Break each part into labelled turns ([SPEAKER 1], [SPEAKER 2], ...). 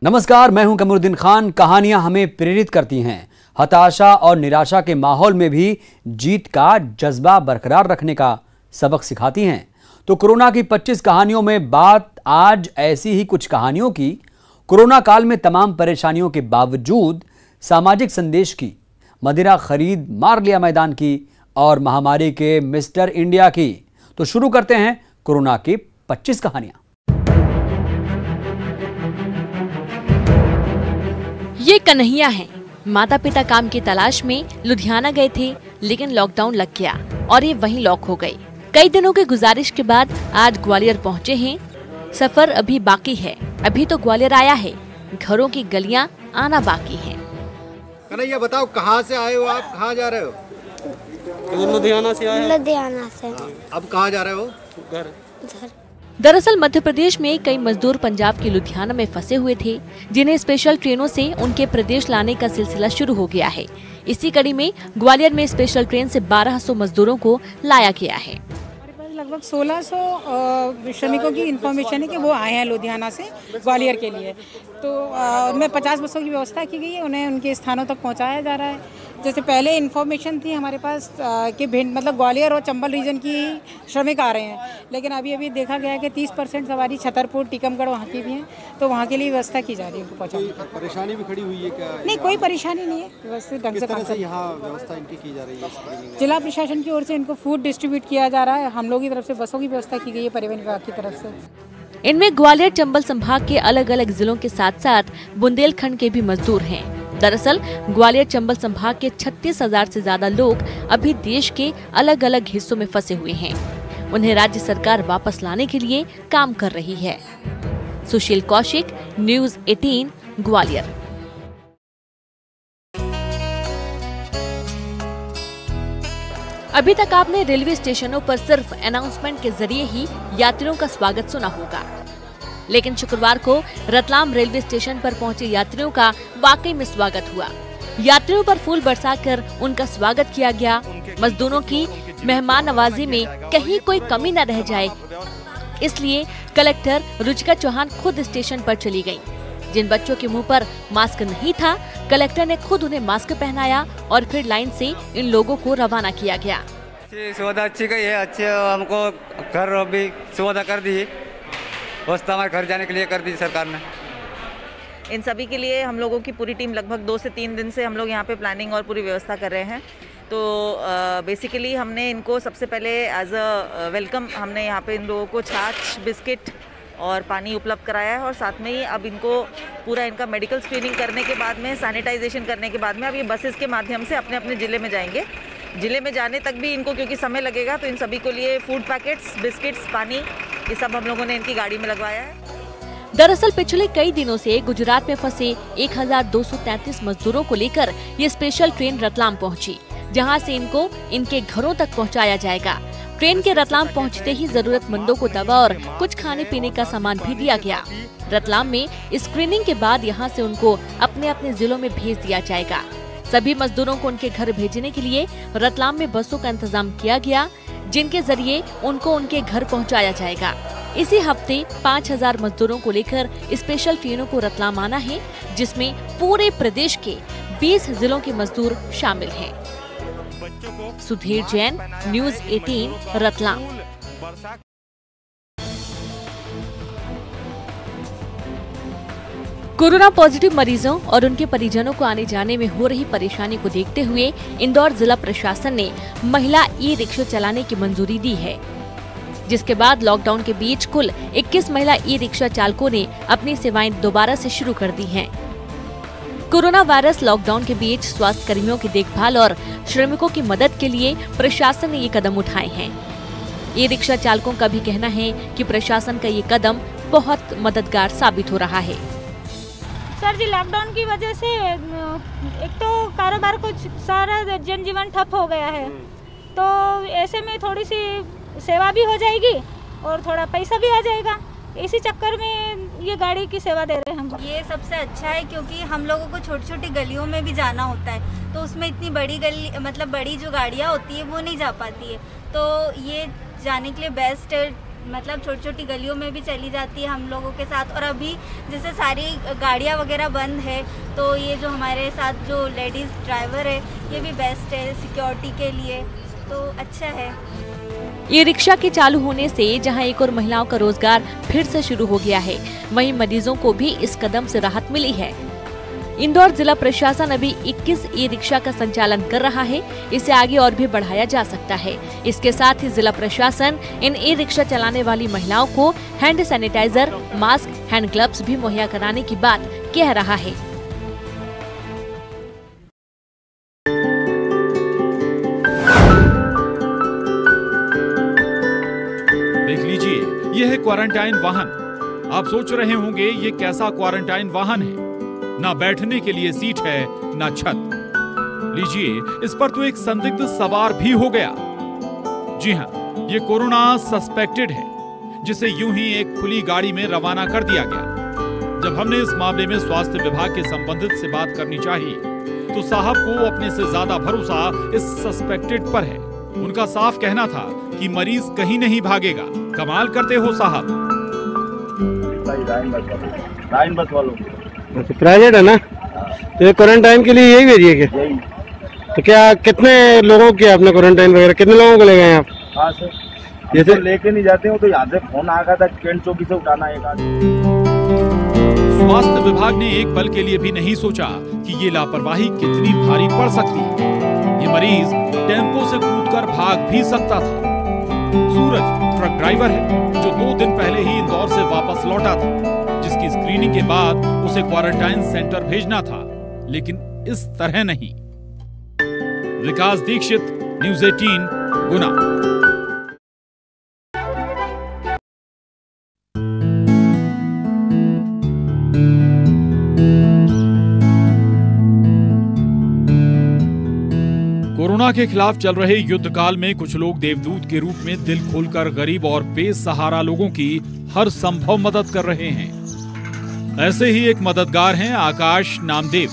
[SPEAKER 1] नमस्कार, मैं हूं कमरुद्दीन खान। कहानियां हमें प्रेरित करती हैं। हताशा और निराशा के माहौल में भी जीत का जज्बा बरकरार रखने का सबक सिखाती हैं। तो कोरोना की 25 कहानियों में बात आज ऐसी ही कुछ कहानियों की। कोरोना काल में तमाम परेशानियों के बावजूद सामाजिक संदेश की, मदिरा खरीद मार लिया मैदान की और महामारी के मिस्टर इंडिया की। तो शुरू करते हैं कोरोना की 25 कहानियां।
[SPEAKER 2] ये कन्हैया हैं। माता पिता काम की तलाश में लुधियाना गए थे, लेकिन लॉकडाउन लग गया और ये वहीं लॉक हो गए। कई दिनों की गुजारिश के बाद आज ग्वालियर पहुंचे हैं। सफर अभी बाकी है। अभी तो ग्वालियर आया है, घरों की गलियां आना बाकी है।
[SPEAKER 3] कन्हैया बताओ, कहाँ से आए हो आप? कहाँ जा रहे हो?
[SPEAKER 4] लुधियाना से आए।
[SPEAKER 5] लुधियाना से।
[SPEAKER 3] अब कहाँ जा रहे हो?
[SPEAKER 4] घर।
[SPEAKER 2] दरअसल मध्य प्रदेश में कई मजदूर पंजाब के लुधियाना में फंसे हुए थे, जिन्हें स्पेशल ट्रेनों से उनके प्रदेश लाने का सिलसिला शुरू हो गया है। इसी कड़ी में ग्वालियर में स्पेशल ट्रेन से 1200 मजदूरों को लाया गया है।
[SPEAKER 6] हमारे पास लगभग 1600 श्रमिकों की इन्फॉर्मेशन है कि वो आए हैं लुधियाना से ग्वालियर के लिए। तो उनमें 50 बसों की व्यवस्था की गई है, उन्हें उनके स्थानों तक पहुँचाया जा रहा है। जैसे पहले इन्फॉर्मेशन थी हमारे पास कि भिंड मतलब ग्वालियर और चंबल रीजन की श्रमिक आ रहे हैं, लेकिन अभी देखा गया है कि 30% सवारी छतरपुर टीकमगढ़ वहाँ की भी हैं, तो वहाँ के लिए व्यवस्था की जा रही है उनको पहुँचाने की।
[SPEAKER 3] परेशानी भी खड़ी हुई है क्या?
[SPEAKER 6] नहीं, कोई परेशानी नहीं है, व्यवस्थित ढंग से
[SPEAKER 3] यहाँ व्यवस्था इनकी की जा रही है।
[SPEAKER 6] जिला प्रशासन की ओर से इनको फूड डिस्ट्रीब्यूट किया जा रहा है, हम लोगों की तरफ से बसों की व्यवस्था की गई है परिवहन विभाग की तरफ से।
[SPEAKER 2] इनमें ग्वालियर चंबल संभाग के अलग अलग जिलों के साथ साथ बुंदेलखंड के भी मजदूर हैं। दरअसल ग्वालियर चंबल संभाग के 36,000 से ज्यादा लोग अभी देश के अलग अलग हिस्सों में फंसे हुए हैं। उन्हें राज्य सरकार वापस लाने के लिए काम कर रही है। सुशील कौशिक, न्यूज़ 18, ग्वालियर। अभी तक आपने रेलवे स्टेशनों पर सिर्फ अनाउंसमेंट के जरिए ही यात्रियों का स्वागत सुना होगा, लेकिन शुक्रवार को रतलाम रेलवे स्टेशन पर पहुंचे यात्रियों का वाकई में स्वागत हुआ। यात्रियों पर फूल बरसाकर उनका स्वागत किया गया। मजदूरों की मेहमान नवाजी में कहीं कोई कमी न रह जाए, इसलिए कलेक्टर रुचिका चौहान खुद स्टेशन पर चली गयी। जिन बच्चों के मुंह पर मास्क नहीं था, कलेक्टर ने खुद उन्हें मास्क पहनाया और फिर लाइन से इन लोगों को रवाना किया गया।
[SPEAKER 4] सुविधा अच्छी गई है, अच्छे हमको घर भी सुविधा कर दी, व्यवस्था हमारे घर जाने के लिए कर दी सरकार ने।
[SPEAKER 7] इन सभी के लिए हम लोगों की पूरी टीम लगभग 2 से 3 दिन से हम लोग यहाँ पे प्लानिंग और पूरी व्यवस्था कर रहे हैं। तो बेसिकली हमने इनको सबसे पहले एज अ वेलकम हमने यहाँ पे इन लोगों को छाछ, बिस्किट और पानी उपलब्ध कराया है, और साथ में ही अब इनको पूरा इनका मेडिकल स्क्रीनिंग करने के बाद में, सैनिटाइजेशन करने के बाद में अब ये बसेस के माध्यम से अपने अपने ज़िले में जाएंगे। ज़िले में जाने तक भी इनको क्योंकि समय लगेगा, तो इन सभी को लिए फूड पैकेट्स, बिस्किट्स, पानी, ये सब हम लोगों ने इनकी गाड़ी में लगवाया है।
[SPEAKER 2] दरअसल पिछले कई दिनों से गुजरात में फंसे 1233 मजदूरों को लेकर ये स्पेशल ट्रेन रतलाम पहुंची, जहां से इनको इनके घरों तक पहुंचाया जाएगा। ट्रेन के रतलाम पहुंचते ही जरूरतमंदों को दवा और कुछ खाने पीने का सामान भी दिया गया। रतलाम में स्क्रीनिंग के बाद यहां से उनको अपने अपने जिलों में भेज दिया जाएगा। सभी मजदूरों को उनके घर भेजने के लिए रतलाम में बसों का इंतजाम किया गया, जिनके जरिए उनको उनके घर पहुंचाया जाएगा। इसी हफ्ते 5000 मजदूरों को लेकर स्पेशल ट्रेनों को रतलाम आना है, जिसमें पूरे प्रदेश के 20 जिलों के मजदूर शामिल हैं। Sudhir Jain, news 18, Ratlam. Corona positive मरीजों और उनके परिजनों को आने जाने में हो रही परेशानी को देखते हुए इंदौर जिला प्रशासन ने महिला ई-रिक्शा चलाने की मंजूरी दी है, जिसके बाद लॉकडाउन के बीच कुल 21 महिला ई-रिक्शा चालकों ने अपनी सेवाएं दोबारा से शुरू कर दी हैं। कोरोना वायरस लॉकडाउन के बीच स्वास्थ्य कर्मियों की देखभाल और श्रमिकों की मदद के लिए प्रशासन ने ये कदम उठाए हैं। ई-रिक्शा चालकों का भी कहना है कि प्रशासन का ये कदम बहुत मददगार साबित हो रहा है।
[SPEAKER 5] सर जी, लॉकडाउन की वजह से एक तो कारोबार को सारा जनजीवन ठप हो गया है, तो ऐसे में थोड़ी सी सेवा भी हो जाएगी और थोड़ा पैसा भी आ जाएगा। इसी चक्कर में ये गाड़ी की सेवा दे रहे हैं हम।
[SPEAKER 8] ये सबसे अच्छा है, क्योंकि हम लोगों को छोटी छोटी गलियों में भी जाना होता है, तो उसमें इतनी बड़ी गली मतलब बड़ी जो गाड़ियाँ होती है वो नहीं जा पाती है, तो ये जाने के लिए बेस्ट मतलब छोटी छोटी गलियों में भी चली जाती है हम लोगों के साथ। और अभी जैसे सारी गाड़ियाँ वगैरह बंद है तो ये जो हमारे साथ जो लेडीज़ ड्राइवर है ये भी बेस्ट है सिक्योरिटी के लिए, तो अच्छा है।
[SPEAKER 2] ये रिक्शा के चालू होने से जहां एक और महिलाओं का रोजगार फिर से शुरू हो गया है, वहीं मरीजों को भी इस कदम से राहत मिली है। इंदौर जिला प्रशासन अभी 21 ई रिक्शा का संचालन कर रहा है, इसे आगे और भी बढ़ाया जा सकता है। इसके साथ ही जिला प्रशासन इन ई रिक्शा चलाने वाली महिलाओं को hand sanitizer, mask, hand gloves भी मुहैया कराने की बात कह रहा है।
[SPEAKER 9] देख लीजिए, यह है क्वारंटाइन वाहन। आप सोच रहे होंगे ये कैसा क्वारंटाइन वाहन है, ना बैठने के लिए सीट है ना छत। लीजिए, इस पर तो एक संदिग्ध सवार भी हो गया। जी हाँ, ये कोरोना सस्पेक्टेड है, जिसे यूं ही एक खुली गाड़ी में रवाना कर दिया गया। जब हमने इस मामले में स्वास्थ्य विभाग के संबंधित से बात करनी चाहिए, तो साहब को अपने से ज्यादा भरोसा इस सस्पेक्टेड पर है। उनका साफ कहना था कि मरीज कहीं नहीं भागेगा। कमाल करते हो साहब।
[SPEAKER 10] लाइन बस वालों
[SPEAKER 11] प्राइवेट है ना, तो ये क्वारंटाइन के लिए यही भेजिए क्या? तो क्या कितने लोगों की आपने क्वारंटाइन वगैरह कितने लोगों को ले गए आप?
[SPEAKER 10] हाँ सर, जैसे लेके नहीं जाते हो तो यहाँ से फोन आ गया था कैंट चौकी से उठाना है।
[SPEAKER 9] स्वास्थ्य विभाग ने एक पल के लिए भी नहीं सोचा कि ये लापरवाही कितनी भारी पड़ सकती है। ये मरीज टेम्पो से कूदकर भाग भी सकता था। सूरज ट्रक ड्राइवर है जो 2 दिन पहले ही इंदौर से वापस लौटा था, जिसकी स्क्रीनिंग के बाद उसे क्वारंटाइन सेंटर भेजना था, लेकिन इस तरह नहीं। विकास दीक्षित, न्यूज़ 18, गुना। कोरोना के खिलाफ चल रहे युद्ध काल में कुछ लोग देवदूत के रूप में दिल खोलकर गरीब और बेसहारा लोगों की हर संभव मदद कर रहे हैं। ऐसे ही एक मददगार हैं आकाश नामदेव।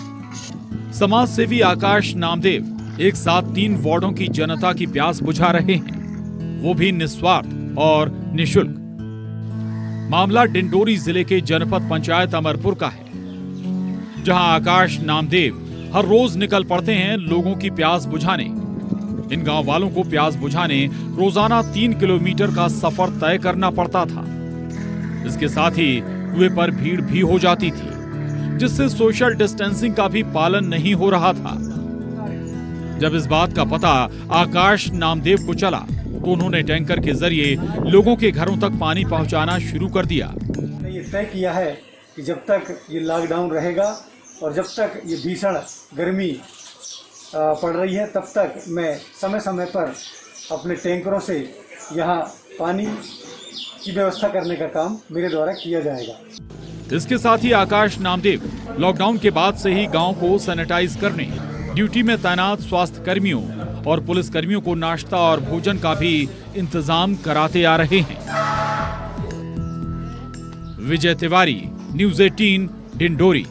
[SPEAKER 9] समाज सेवी आकाश नामदेव एक साथ 3 वार्डों की जनता की प्यास बुझा रहे हैं, वो भी निस्वार्थ और निशुल्क। मामला डिंडोरी जिले के जनपद पंचायत अमरपुर का है, जहां आकाश नामदेव हर रोज निकल पड़ते हैं लोगों की प्यास बुझाने। इन गांव वालों को प्यास बुझाने रोजाना 3 किलोमीटर का सफर तय करना पड़ता था। इसके साथ ही कुएं पर भीड़ भी हो जाती थी, जिससे सोशल डिस्टेंसिंग का भी पालन नहीं हो रहा था। जब इस बात का पता आकाश नामदेव को चला, तो उन्होंने टैंकर के जरिए लोगों के घरों तक पानी पहुंचाना शुरू कर दिया।
[SPEAKER 12] ये तय किया है कि जब तक ये लॉकडाउन रहेगा और जब तक ये भीषण गर्मी पड़ रही है, तब तक मैं समय समय पर अपने टैंकरों से यहाँ पानी की व्यवस्था करने का काम मेरे द्वारा किया जाएगा।
[SPEAKER 9] इसके साथ ही आकाश नामदेव लॉकडाउन के बाद से ही गांव को सैनिटाइज करने, ड्यूटी में तैनात स्वास्थ्य कर्मियों और पुलिस कर्मियों को नाश्ता और भोजन का भी इंतजाम कराते आ रहे हैं। Vijay Tiwari, news 18, Dindori.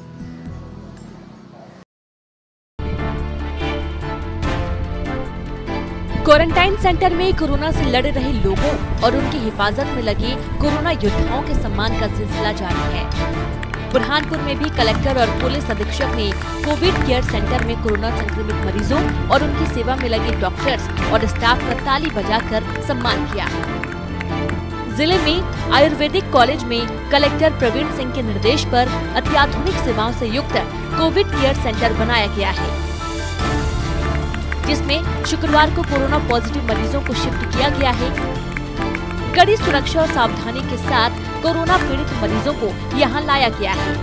[SPEAKER 2] Quarantine centre में कोरोना से लड़ रहे लोगों और उनकी हिफाजत में लगे कोरोना योद्धाओं के सम्मान का सिलसिला जारी है। बुरहानपुर में भी कलेक्टर और पुलिस अधीक्षक ने कोविड केयर सेंटर में कोरोना संक्रमित मरीजों और उनकी सेवा में लगे डॉक्टर्स और स्टाफ का ताली बजाकर सम्मान किया। जिले में आयुर्वेदिक कॉलेज में कलेक्टर प्रवीण सिंह के निर्देश पर अत्याधुनिक सेवाओं से युक्त कोविड केयर सेंटर बनाया गया है, जिसमें शुक्रवार को कोरोना पॉजिटिव मरीजों को शिफ्ट किया गया है। कड़ी सुरक्षा और सावधानी के साथ कोरोना पीड़ित मरीजों को यहां लाया गया है,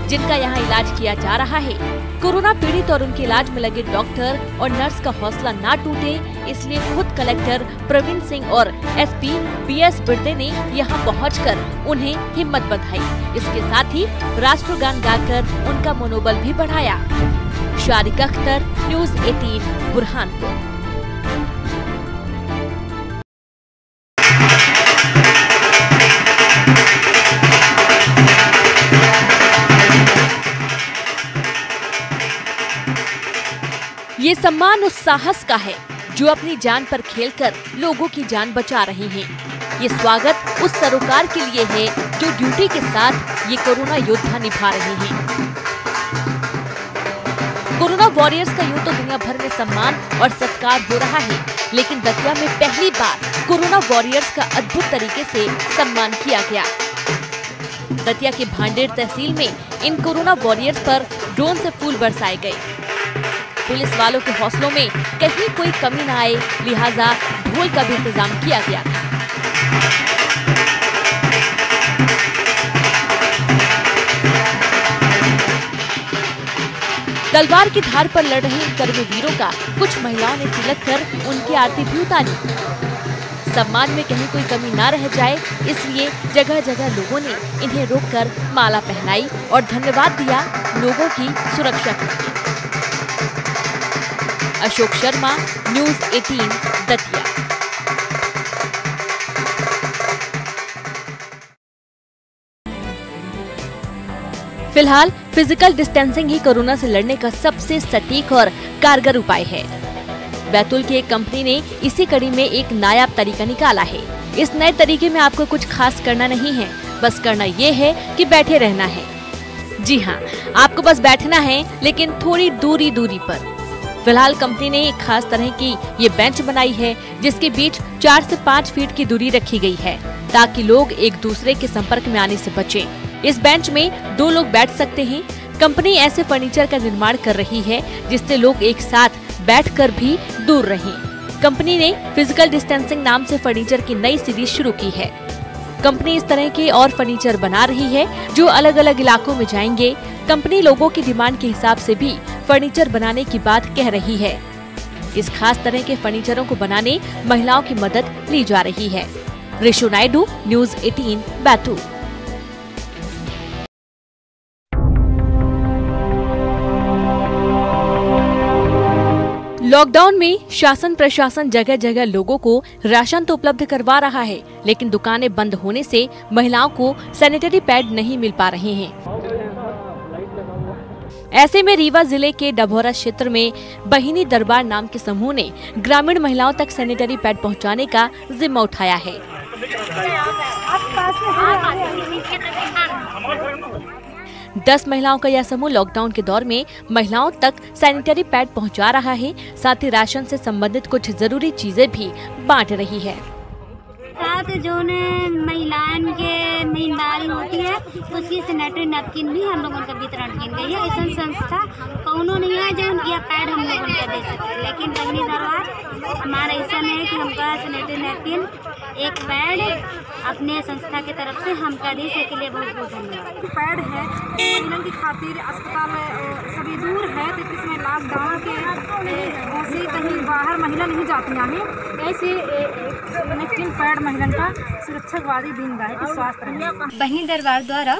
[SPEAKER 2] जिनका यहां इलाज किया जा रहा है। कोरोना पीड़ित और उनके इलाज में लगे डॉक्टर और नर्स का हौसला ना टूटे, इसलिए खुद कलेक्टर प्रवीण सिंह और एसपी बीएस बिरदे ने यहां पहुंचकर उन्हें हिम्मत बधाई। इसके साथ ही राष्ट्रगान गाकर उनका मनोबल भी बढ़ाया। शारिक अख्तर, न्यूज़ 18, बुरहानपुर। ये सम्मान उस साहस का है जो अपनी जान पर खेलकर लोगों की जान बचा रहे हैं। ये स्वागत उस सरोकार के लिए है जो ड्यूटी के साथ ये कोरोना योद्धा निभा रहे हैं। कोरोना वॉरियर्स का यूं तो दुनिया भर में सम्मान और सत्कार हो रहा है, लेकिन दतिया में पहली बार कोरोना वॉरियर्स का अद्भुत तरीके से सम्मान किया गया। दतिया के भांडेर तहसील में इन कोरोना वॉरियर्स पर ड्रोन से फूल बरसाए गए। पुलिस वालों के हौसलों में कहीं कोई कमी न आए, लिहाजा ढोल का भी इंतजाम किया गया था। तलवार की धार पर लड़ रहे इन कर्मवीरों का कुछ महिलाओं ने तिलक कर उनकी आरती भी उतारी। सम्मान में कहीं कोई कमी ना रह जाए, इसलिए जगह जगह लोगों ने इन्हें रोककर माला पहनाई और धन्यवाद दिया लोगों की सुरक्षा के लिए। अशोक शर्मा, न्यूज़ 18 दतिया। फिलहाल फिजिकल डिस्टेंसिंग ही कोरोना से लड़ने का सबसे सटीक और कारगर उपाय है। बैतूल की एक कंपनी ने इसी कड़ी में एक नायाब तरीका निकाला है। इस नए तरीके में आपको कुछ खास करना नहीं है, बस करना ये है कि बैठे रहना है। जी हाँ, आपको बस बैठना है, लेकिन थोड़ी दूरी पर। फिलहाल कंपनी ने एक खास तरह की ये बेंच बनाई है, जिसके बीच 4 से 5 फीट की दूरी रखी गई है, ताकि लोग एक दूसरे के संपर्क में आने से बचें। इस बेंच में 2 लोग बैठ सकते हैं। कंपनी ऐसे फर्नीचर का निर्माण कर रही है जिससे लोग एक साथ बैठकर भी दूर रहें। कंपनी ने फिजिकल डिस्टेंसिंग नाम से फर्नीचर की नई सीरीज शुरू की है। कंपनी इस तरह के और फर्नीचर बना रही है जो अलग अलग इलाकों में जाएंगे। कंपनी लोगों की डिमांड के हिसाब से भी फर्नीचर बनाने की बात कह रही है। इस खास तरह के फर्नीचरों को बनाने महिलाओं की मदद ली जा रही है। ऋषु नायडू, न्यूज़ 18 बैतूल। लॉकडाउन में शासन प्रशासन जगह जगह लोगों को राशन तो उपलब्ध करवा रहा है, लेकिन दुकानें बंद होने से महिलाओं को सैनिटरी पैड नहीं मिल पा रहे हैं। ऐसे में रीवा जिले के डभौरा क्षेत्र में बहिनी दरबार नाम के समूह ने ग्रामीण महिलाओं तक सैनिटरी पैड पहुंचाने का जिम्मा उठाया है। 10 महिलाओं का यह समूह लॉकडाउन के दौर में महिलाओं तक सैनिटरी पैड पहुंचा रहा है, साथ ही राशन से संबंधित कुछ जरूरी चीजें भी बांट रही है।
[SPEAKER 13] साथ जो महिलाएं के महीनदारी होती है उसकी सैनिटरी नैपकिन भी हम लोगों का वितरण की गई है। ऐसा संस्था कौनो नहीं है जो उनकी पैड हम लोगों को दे सकते, लेकिन बहिनी दरबार हमारा ऐसा नहीं है कि हमका सैनिटरी नैपकिन एक पैड अपने संस्था की तरफ से हम कर दी, इसके लिए बहुत बहुत धन्यवाद।
[SPEAKER 14] पैड है महिलाओं की खातिर अस्पताल सभी दूर है, तो इसमें लॉकडाउन के ऐसे कहीं बाहर महिला नहीं जाती हैं, ऐसे नैपकिन पैड महिला का सुरक्षावादी दिन है स्वास्थ्य।
[SPEAKER 13] बहिनी दरबार द्वारा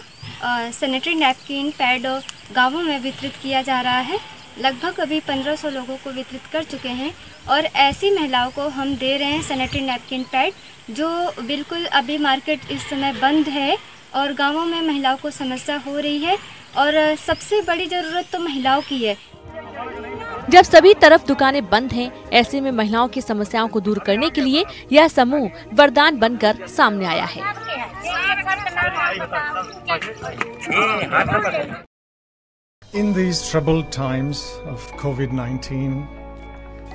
[SPEAKER 13] सैनिटरी नैपकिन पैड गाँवों में वितरित किया जा रहा है। लगभग अभी 1500 लोगों को वितरित कर चुके हैं और ऐसी महिलाओं को हम दे रहे हैं सैनिटरी नैपकिन पैड, जो बिल्कुल अभी मार्केट इस समय बंद है और गांवों में महिलाओं को समस्या हो रही है और सबसे बड़ी ज़रूरत तो महिलाओं की है।
[SPEAKER 2] जब सभी तरफ दुकानें बंद हैं, ऐसे में महिलाओं की समस्याओं को दूर करने के लिए यह समूह वरदान बनकर सामने आया है।
[SPEAKER 15] In these troubled times of COVID-19,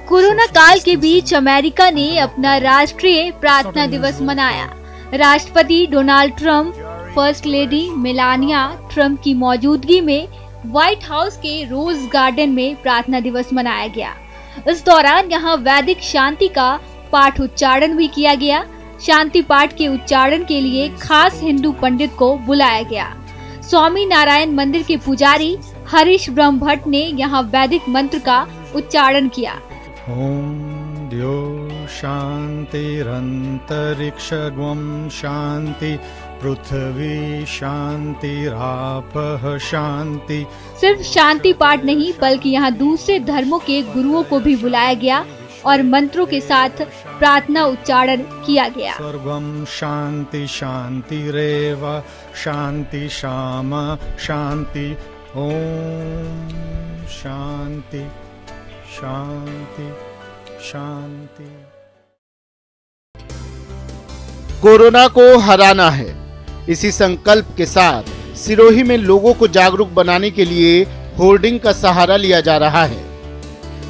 [SPEAKER 16] corona काल के बीच अमेरिका ने अपना राष्ट्रीय प्रार्थना दिवस मनाया। राष्ट्रपति Donald Trump, first lady Melania Trump की मौजूदगी में व्हाइट हाउस के रोज गार्डन में प्रार्थना दिवस मनाया गया। इस दौरान यहां वैदिक शांति का पाठ उच्चारण भी किया गया। शांति पाठ के उच्चारण के लिए खास हिंदू पंडित को बुलाया गया। स्वामी नारायण मंदिर के पुजारी हरीश ब्रह्म भट्ट ने यहाँ वैदिक मंत्र का उच्चारण किया।
[SPEAKER 15] ओम द्यो शांतिरंतरिक्षं शांति पृथ्वी शांति रापः शांति। सिर्फ शांति पाठ नहीं बल्कि यहाँ दूसरे धर्मों के गुरुओं को भी बुलाया गया और मंत्रों के साथ प्रार्थना उच्चारण किया गया। सर्वं शांति शांतिरेव शांति शामा शांति ओम शांति शांति शांति।
[SPEAKER 17] कोरोना को हराना है। इसी संकल्प के साथ सिरोही में लोगों को जागरूक बनाने के लिए होर्डिंग का सहारा लिया जा रहा है।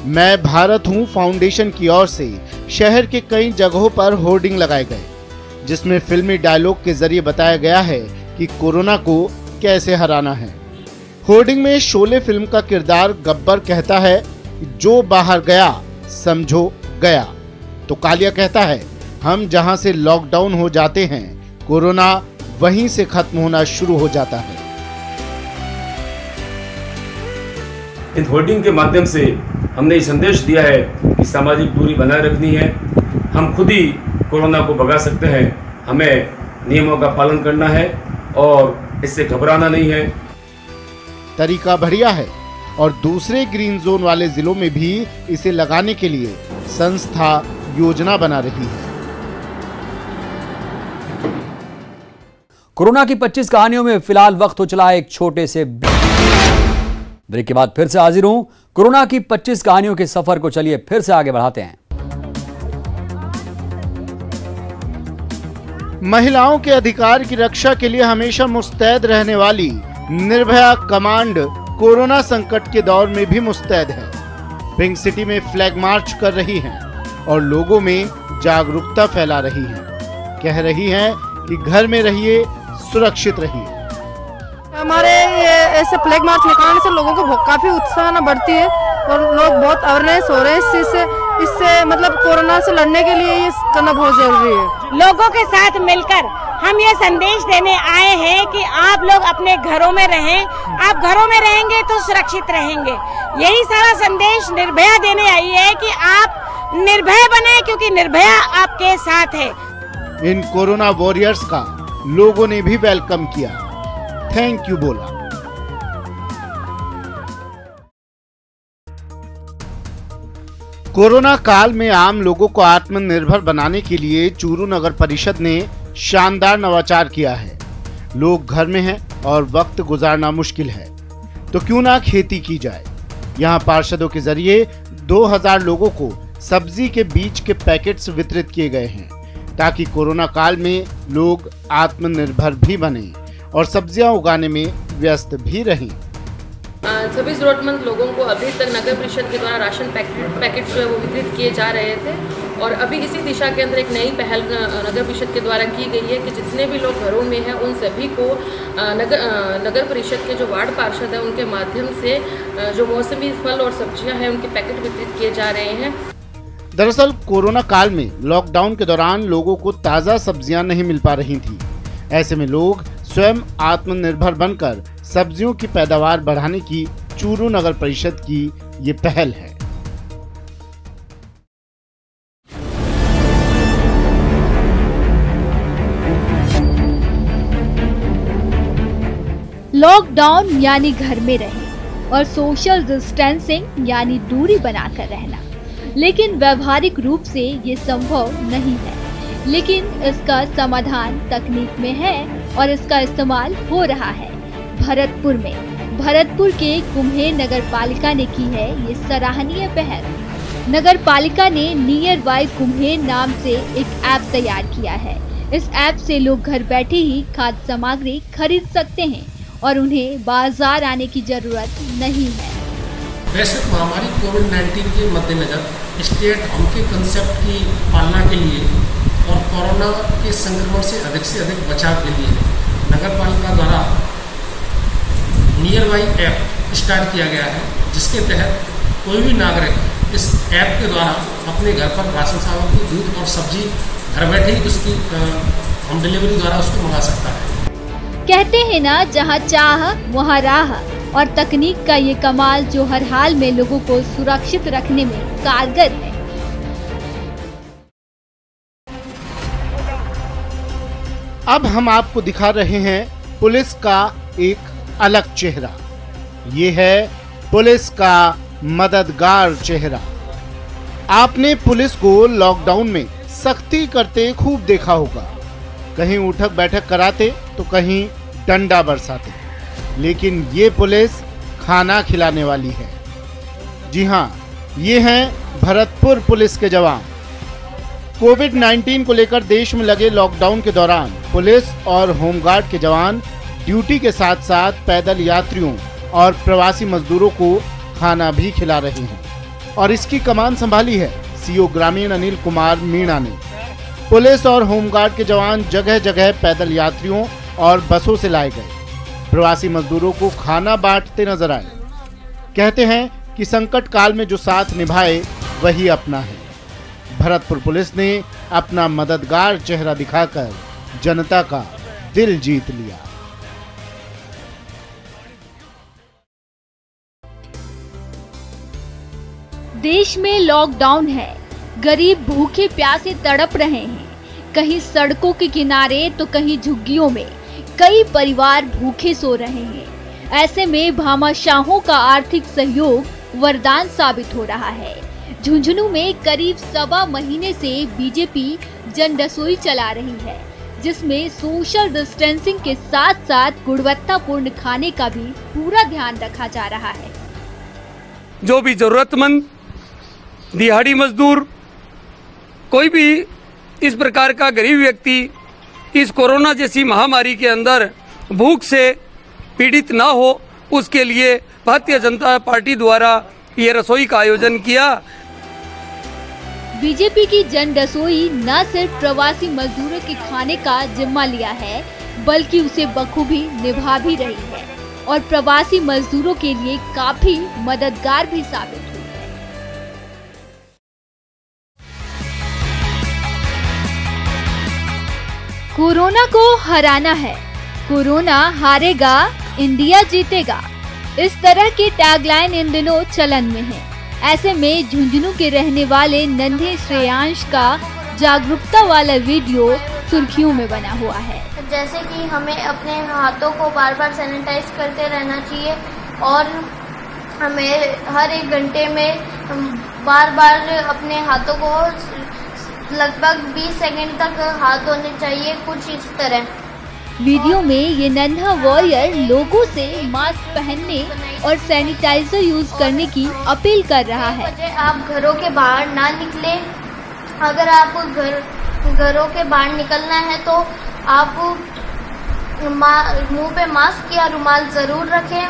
[SPEAKER 17] मैं भारत हूं फाउंडेशन की ओर से शहर के कई जगहों पर होर्डिंग लगाए गए, जिसमें फिल्मी डायलॉग के जरिए बताया गया है कि कोरोना को कैसे हराना है। होर्डिंग में शोले फिल्म का किरदार गब्बर कहता है, जो बाहर गया समझो गया। तो कालिया कहता है, हम जहां से लॉकडाउन हो जाते हैं, कोरोना वहीं से खत्म होना शुरू हो जाता है।
[SPEAKER 18] इन होर्डिंग के माध्यम से हमने ये संदेश दिया है कि सामाजिक दूरी बनाए रखनी है। हम खुद ही कोरोना को भगा सकते हैं। हमें नियमों का पालन करना है और इससे घबराना नहीं है।
[SPEAKER 17] तरीका बढ़िया है और दूसरे ग्रीन जोन वाले जिलों में भी इसे लगाने के लिए संस्था योजना बना रही है।
[SPEAKER 1] कोरोना की 25 कहानियों में फिलहाल वक्त हो चला है एक छोटे से ब्रेक के बाद फिर से हाजिर हूं। कोरोना की 25 कहानियों के सफर को चलिए फिर से आगे बढ़ाते हैं।
[SPEAKER 17] महिलाओं के अधिकार की रक्षा के लिए हमेशा मुस्तैद रहने वाली निर्भया कमांड कोरोना संकट के दौर में भी मुस्तैद है। पिंक सिटी में फ्लैग मार्च कर रही हैं और लोगों में जागरूकता फैला रही हैं। कह रही हैं कि घर में रहिए, सुरक्षित रहिए।
[SPEAKER 19] हमारे ये ऐसे फ्लैग मार्च निकालने से लोगों को काफी उत्साह बढ़ती है और लोग बहुत अवेयरनेस हो रहे हैं इस चीज से। इससे मतलब कोरोना से लड़ने के लिए ये करना बहुत जरूरी है।
[SPEAKER 20] लोगों के साथ मिलकर हम ये संदेश देने आए हैं कि आप लोग अपने घरों में रहें। आप घरों में रहेंगे तो सुरक्षित रहेंगे। यही सारा संदेश निर्भया देने आई है कि आप निर्भय बने, क्योंकि निर्भया आपके साथ है।
[SPEAKER 17] इन कोरोना वॉरियर्स का लोगों ने भी वेलकम किया, थैंक यू बोला। कोरोना काल में आम लोगों को आत्मनिर्भर बनाने के लिए चूरू नगर परिषद ने शानदार नवाचार किया है। लोग घर में हैं और वक्त गुजारना मुश्किल है, तो क्यों ना खेती की जाए। यहाँ पार्षदों के जरिए 2000 लोगों को सब्जी के बीज के पैकेट्स वितरित किए गए हैं, ताकि कोरोना काल में लोग आत्मनिर्भर भी बने और सब्जियां उगाने में व्यस्त भी रहें।
[SPEAKER 21] सभी जरूरतमंद लोगों को अभी तक नगर परिषद के द्वारा राशन पैकेट जो है वो वितरित किए जा रहे थे, और अभी इसी दिशा के अंदर एक नई पहल नगर परिषद के द्वारा की गई है कि जितने भी लोग घरों में हैं उन सभी को नगर परिषद के जो वार्ड पार्षद हैं उनके माध्यम से जो मौसमी फल और सब्जियां हैं उनके पैकेट वितरित किए जा रहे हैं।
[SPEAKER 17] दरअसल कोरोना काल में लॉकडाउन के दौरान लोगों को ताज़ा सब्जियां नहीं मिल पा रही थी। ऐसे में लोग स्वयं आत्मनिर्भर बनकर सब्जियों की पैदावार बढ़ाने की चूरू नगर परिषद की ये पहल है।
[SPEAKER 16] लॉकडाउन यानी घर में रहें और सोशल डिस्टेंसिंग यानी दूरी बनाकर रहना, लेकिन व्यवहारिक रूप से ये संभव नहीं है। लेकिन इसका समाधान तकनीक में है और इसका इस्तेमाल हो रहा है। भरतपुर के कुम्हेर नगर पालिका ने की है ये सराहनीय पहल। नगर पालिका ने नियर बाय कुम्हेर नाम से एक ऐप तैयार किया है। इस ऐप से लोग घर बैठे ही खाद्य सामग्री खरीद सकते हैं और उन्हें बाजार आने की जरूरत नहीं है।
[SPEAKER 22] वैश्विक महामारी कोविड-19 के मद्देनजर स्टेट होम के कंसेप्ट की पालना के लिए और कोरोना के संक्रमण से अधिक बचाव के लिए नगर पालिका द्वारा नियर बाई ऐप स्टार्ट किया गया है, जिसके तहत कोई भी नागरिक इस ऐप के द्वारा अपने घर पर राशन सामग्री, दूध और सब्जी घर बैठे ही उसकी होम डिलीवरी द्वारा उसको मंगा सकता है।
[SPEAKER 16] कहते हैं ना, जहाँ चाह वहाँ राह, और तकनीक का ये कमाल जो हर हाल में लोगों को सुरक्षित रखने में कारगर है।
[SPEAKER 17] अब हम आपको दिखा रहे हैं पुलिस का एक अलग चेहरा। ये है पुलिस का मददगार चेहरा। आपने पुलिस को लॉकडाउन में सख्ती करते खूब देखा होगा। कहीं उठक बैठक कराते तो कहीं डंडा बरसाते, लेकिन ये पुलिस खाना खिलाने वाली है। जी हाँ, ये हैं भरतपुर पुलिस के जवान। कोविड-19 को लेकर देश में लगे लॉकडाउन के दौरान पुलिस और होमगार्ड के जवान ड्यूटी के साथ साथ पैदल यात्रियों और प्रवासी मजदूरों को खाना भी खिला रहे हैं और इसकी कमान संभाली है सीओ ग्रामीण अनिल कुमार मीणा ने। पुलिस और होमगार्ड के जवान जगह जगह पैदल यात्रियों और बसों से लाए गए प्रवासी मजदूरों को खाना बांटते नजर आए। कहते हैं कि संकट काल में जो साथ निभाए वही अपना है। भरतपुर पुलिस ने अपना मददगार चेहरा दिखाकर जनता का दिल जीत लिया।
[SPEAKER 16] देश में लॉकडाउन है, गरीब भूखे प्यासे तड़प रहे हैं, कहीं सड़कों के किनारे तो कहीं झुग्गियों में कई परिवार भूखे सो रहे हैं। ऐसे में भामाशाहों का आर्थिक सहयोग वरदान साबित हो रहा है। झुंझुनू में करीब 1.25 महीने से बीजेपी जन रसोई चला रही है, जिसमें सोशल डिस्टेंसिंग के साथ साथ गुणवत्तापूर्ण खाने का भी पूरा ध्यान रखा जा रहा है।
[SPEAKER 3] जो भी जरूरतमंद दिहाड़ी मजदूर, कोई भी इस प्रकार का गरीब व्यक्ति इस कोरोना जैसी महामारी के अंदर भूख से पीड़ित ना हो, उसके लिए भारतीय जनता पार्टी द्वारा ये रसोई का आयोजन किया।
[SPEAKER 16] बीजेपी की जन रसोई न सिर्फ प्रवासी मजदूरों के खाने का जिम्मा लिया है, बल्कि उसे बखूबी निभा भी रही है और प्रवासी मजदूरों के लिए काफी मददगार भी साबित हुई है। कोरोना को हराना है, कोरोना हारेगा, इंडिया जीतेगा, इस तरह की टैगलाइन इन दिनों चलन में है। ऐसे में झुंझुनू के रहने वाले नन्हे श्रेयांश का जागरूकता वाला वीडियो सुर्खियों में बना हुआ है।
[SPEAKER 6] जैसे कि हमें अपने हाथों को बार बार सैनिटाइज करते रहना चाहिए और हमें हर 1 घंटे में बार बार अपने हाथों को लगभग 20 सेकंड तक हाथ धोने चाहिए, कुछ इस तरह।
[SPEAKER 16] वीडियो में ये नन्हा वॉरियर लोगों से मास्क पहनने और सैनिटाइजर यूज करने की अपील कर रहा है।
[SPEAKER 6] आप घरों के बाहर ना निकले, अगर आप घरों के बाहर निकलना है तो आप मुंह पे मास्क या रुमाल जरूर रखें।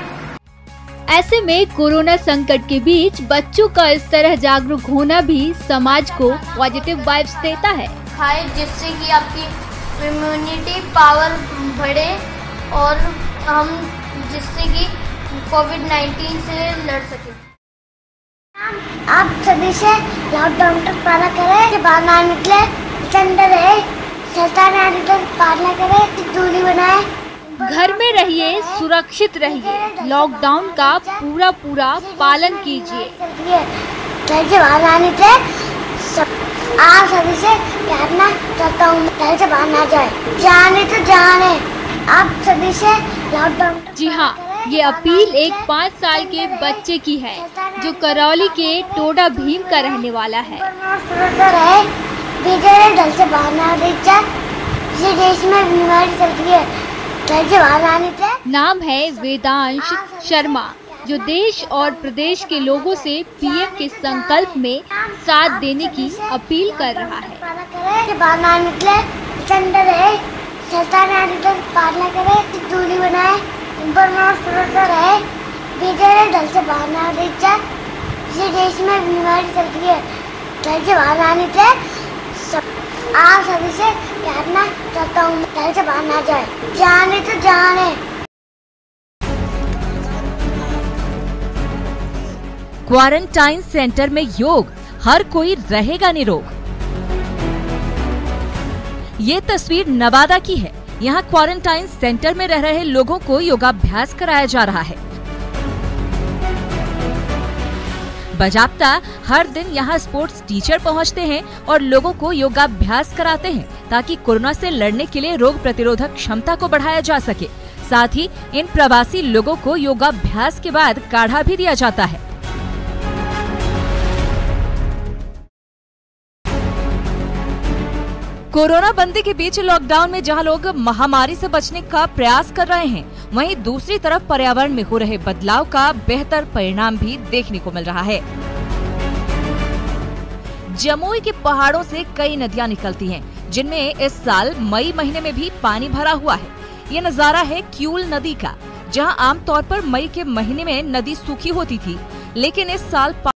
[SPEAKER 16] ऐसे में कोरोना संकट के बीच बच्चों का इस तरह जागरूक होना भी समाज को पॉजिटिव वाइब्स देता है।
[SPEAKER 6] खाए जिससे कि आपकी इम्यूनिटी पावर बढ़े और हम जिससे कि कोविड-19 से लड़ सकें।
[SPEAKER 23] आप सभी से लॉकडाउन का पालन करें, बाहर ना निकले, अंदर रहे, सरकार का पालन करें, दूरी बनाए,
[SPEAKER 16] घर में रहिए, सुरक्षित रहिए, लॉकडाउन का पूरा पालन कीजिए।
[SPEAKER 23] घर से बाहर ना निकले, आप सभी से कहना चाहता हूँ, घर से बाहर ना जाए, जाने तो जाने, आप सभी से लॉकडाउन।
[SPEAKER 16] जी हाँ, ये अपील एक 5 साल के बच्चे की है जो करौली के टोडा भीम का रहने वाला है।
[SPEAKER 23] घर से बाहर ना जाए, देश में बीमारी चल रही है, घर से बाहर ना निकले।
[SPEAKER 16] नाम है वेदांश शर्मा, जो देश और प्रदेश के लोगों से पीएम के संकल्प में साथ देने की अपील कर रहा है।
[SPEAKER 23] बाहर ना निकले, अंदर रहे, सरकार का पालन करे, दूरी बनाए, रहे, घर से बाहर ना जाए, देश में बीमारी चल रही है, घर से बाहर ना निकले, आप सभी से कहना चाहता हूँ, घर से बाहर ना जाए, जाने तो जाने।
[SPEAKER 2] क्वारंटाइन सेंटर में योग, हर कोई रहेगा निरोग। ये तस्वीर नवादा की है। यहाँ क्वारंटाइन सेंटर में रह रहे लोगों को योगाभ्यास कराया जा रहा है। बजाप्ता हर दिन यहाँ स्पोर्ट्स टीचर पहुँचते हैं और लोगों को योगाभ्यास कराते हैं ताकि कोरोना से लड़ने के लिए रोग प्रतिरोधक क्षमता को बढ़ाया जा सके। साथ ही इन प्रवासी लोगों को योगाभ्यास के बाद काढ़ा भी दिया जाता है। कोरोना बंदी के बीच लॉकडाउन में जहां लोग महामारी से बचने का प्रयास कर रहे हैं, वहीं दूसरी तरफ पर्यावरण में हो रहे बदलाव का बेहतर परिणाम भी देखने को मिल रहा है।
[SPEAKER 4] जमुई के पहाड़ों से कई नदियां निकलती हैं, जिनमें इस साल मई महीने में भी पानी भरा हुआ है। ये नजारा है क्यूल नदी का, जहां आमतौर पर मई के महीने में नदी सूखी होती थी, लेकिन इस साल